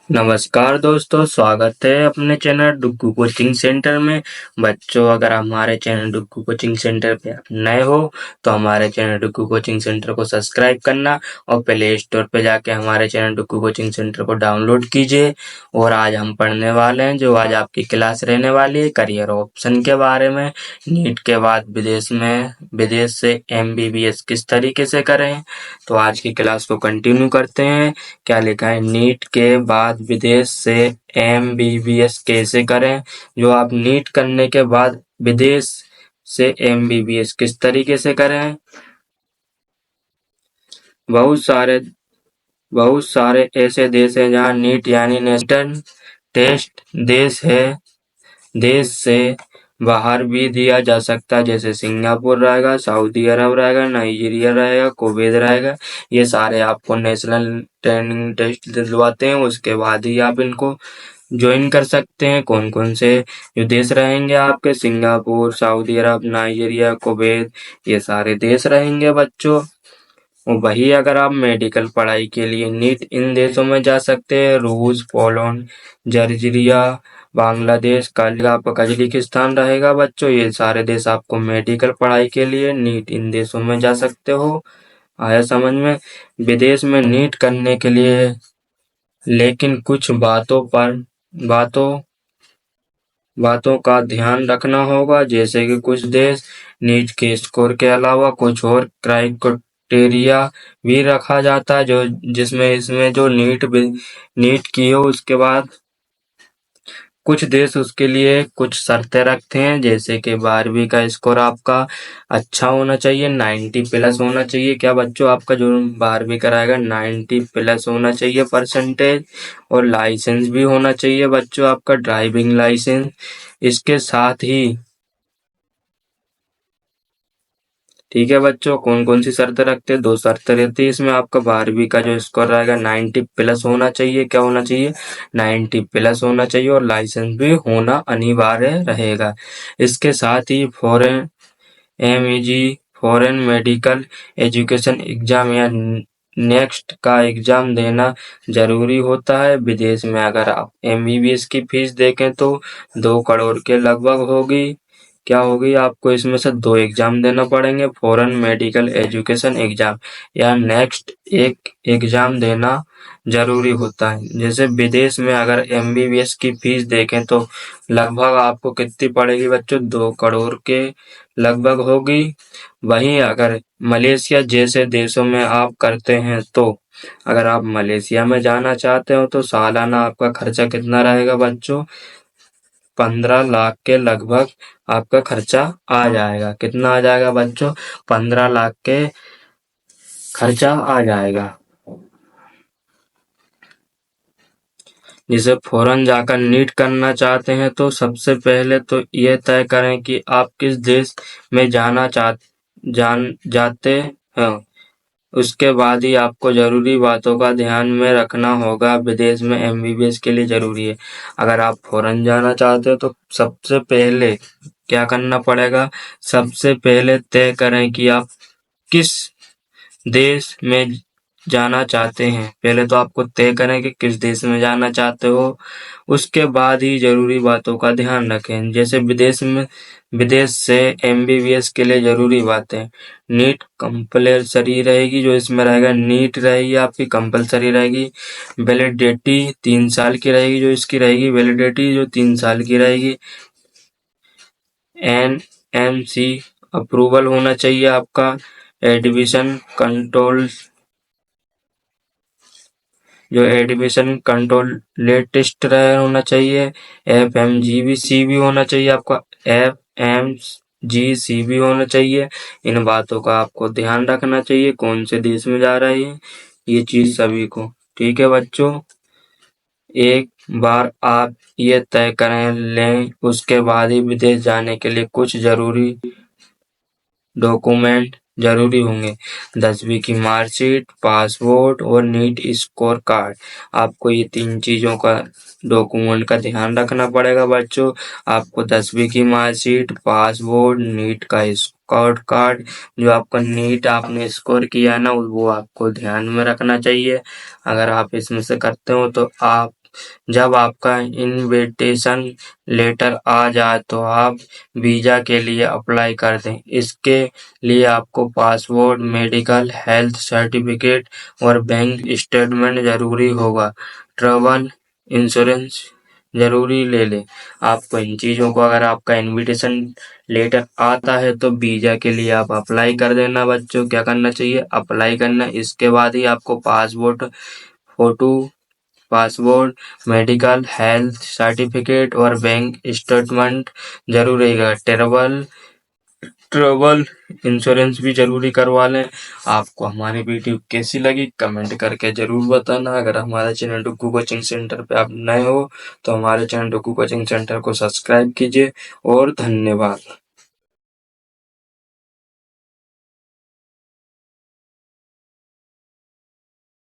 नमस्कार दोस्तों, स्वागत है अपने चैनल डुग्गू कोचिंग सेंटर में। बच्चों, अगर हमारे चैनल डुग्गू कोचिंग सेंटर पे आप नए हो तो हमारे चैनल डुग्गू कोचिंग सेंटर को सब्सक्राइब करना और प्ले स्टोर पे जाके हमारे चैनल डुग्गू कोचिंग सेंटर को डाउनलोड कीजिए। और आज हम पढ़ने वाले हैं, जो आज आपकी क्लास रहने वाली है, करियर ऑप्शन के बारे में। नीट के बाद विदेश से MBBS किस तरीके से करें। तो आज की क्लास को कंटिन्यू करते हैं। क्या लिखा है, नीट के बाद विदेश से MBBS कैसे करें। जो आप नीट करने के बाद विदेश से MBBS किस तरीके से करें। बहुत सारे बहुत सारे ऐसे देश हैं जहां नीट यानी नेशनल टेस्ट देश से बाहर भी दिया जा सकता है, जैसे सिंगापुर रहेगा, सऊदी अरब रहेगा, नाइजीरिया रहेगा, कुवैत रहेगा। ये सारे आपको नेशनल ट्रेनिंग टेस्ट दिलवाते हैं, उसके बाद ही आप इनको ज्वाइन कर सकते हैं। कौन कौन से जो देश रहेंगे आपके, सिंगापुर, सऊदी अरब, नाइजीरिया, कुवैत, ये सारे देश रहेंगे बच्चों। और वही अगर आप मेडिकल पढ़ाई के लिए नीट इन देशों में जा सकते हैं, रूस, पोलैंड, जर्जिया, बांग्लादेश का आपका कजाकिस्तान रहेगा बच्चों। ये सारे देश आपको मेडिकल पढ़ाई के लिए नीट इन देशों में जा सकते हो। आया समझ में। विदेश में नीट करने के लिए लेकिन कुछ बातों बातों का ध्यान रखना होगा, जैसे कि कुछ देश नीट के स्कोर के अलावा कुछ और क्राइटेरिया भी रखा जाता है, जो जिसमें इसमें जो नीट की हो उसके बाद कुछ देश उसके लिए कुछ शर्तें रखते हैं, जैसे कि 12वीं का स्कोर आपका अच्छा होना चाहिए, 90 प्लस होना चाहिए। क्या बच्चों, आपका जो 12वीं कराएगा 90 प्लस होना चाहिए परसेंटेज। और लाइसेंस भी होना चाहिए बच्चों, आपका ड्राइविंग लाइसेंस। इसके साथ ही ठीक है बच्चों, कौन कौन सी शर्तें रखते हैं, 2 शर्तें रहती है इसमें। आपका 12वीं का जो स्कोर रहेगा 90 प्लस होना चाहिए। क्या होना चाहिए, 90 प्लस होना चाहिए। और लाइसेंस भी होना अनिवार्य रहेगा। इसके साथ ही MEG foreign medical education exam या नेक्स्ट का एग्जाम देना जरूरी होता है। विदेश में अगर आप MBBS की फीस देखें तो 2 करोड़ के लगभग होगी। क्या होगी, आपको इसमें से 2 एग्जाम देना पड़ेंगे, फॉरेन मेडिकल एजुकेशन एग्जाम या नेक्स्ट एक एग्जाम देना जरूरी होता है। जैसे विदेश में अगर MBBS की फीस देखें तो लगभग आपको कितनी पड़ेगी बच्चों, 2 करोड़ के लगभग होगी। वहीं अगर मलेशिया जैसे देशों में आप करते हैं तो अगर आप मलेशिया में जाना चाहते हो तो सालाना आपका खर्चा कितना रहेगा बच्चों, 15 लाख के लगभग आपका खर्चा आ जाएगा। कितना आ जाएगा बच्चों, 15 लाख के खर्चा आ जाएगा। जिसे फौरन जाकर नीट करना चाहते हैं तो सबसे पहले तो यह तय करें कि आप किस देश में जाते हैं। उसके बाद ही आपको जरूरी बातों का ध्यान में रखना होगा। विदेश में MBBS के लिए जरूरी है। अगर आप फौरन जाना चाहते हो तो सबसे पहले क्या करना पड़ेगा, सबसे पहले तय करें कि आप किस देश में जाना चाहते हैं। पहले तो आपको तय करें कि किस देश में जाना चाहते हो, उसके बाद ही जरूरी बातों का ध्यान रखें। जैसे विदेश से MBBS के लिए जरूरी बातें, नीट कंपलसरी रहेगी, जो इसमें रहेगा नीट रहेगी आपकी कंपलसरी रहेगी। वैलिडिटी 3 साल की रहेगी, जो इसकी रहेगी वैलिडिटी जो 3 साल की रहेगी। NMC अप्रूवल होना चाहिए आपका। एडमिशन कंट्रोल जो एडमिशन कंट्रोल लेटेस्ट होना चाहिए। FMGC भी होना चाहिए आपका, FMGC भी होना चाहिए। इन बातों का आपको ध्यान रखना चाहिए, कौन से देश में जा रहे हैं ये चीज सभी को। ठीक है बच्चों, एक बार आप ये तय कर लें उसके बाद ही विदेश जाने के लिए कुछ जरूरी डॉक्यूमेंट जरूरी होंगे। 10वीं की मार्कशीट, पासपोर्ट और नीट स्कोर कार्ड। आपको ये 3 चीजों का डॉक्यूमेंट का ध्यान रखना पड़ेगा बच्चों। आपको 10वीं की मार्कशीट, पासपोर्ट, नीट का स्कोर कार्ड, जो आपका नीट आपने स्कोर किया है ना, वो आपको ध्यान में रखना चाहिए। अगर आप इसमें से करते हो तो आप जब आपका इनविटेशन लेटर आ जाए तो आप वीजा के लिए अप्लाई कर दें। इसके लिए आपको पासपोर्ट, मेडिकल, हेल्थ सर्टिफिकेट और बैंक स्टेटमेंट जरूरी होगा। ट्रैवल इंश्योरेंस जरूरी ले लें। आपको इन चीज़ों को, अगर आपका इनविटेशन लेटर आता है तो वीजा के लिए आप अप्लाई कर देना बच्चों। क्या करना चाहिए? अप्लाई करना। इसके बाद ही आपको passport photo, passport, medical, health certificate और बैंक स्टेटमेंट जरूर रहेगा। ट्रैवल इंश्योरेंस भी जरूरी करवा लें। आपको हमारी वीडियो कैसी लगी कमेंट करके जरूर बताना। अगर हमारे चैनल डुग्गू कोचिंग सेंटर पे आप नए हो तो हमारे चैनल डुग्गू कोचिंग सेंटर को सब्सक्राइब कीजिए और धन्यवाद।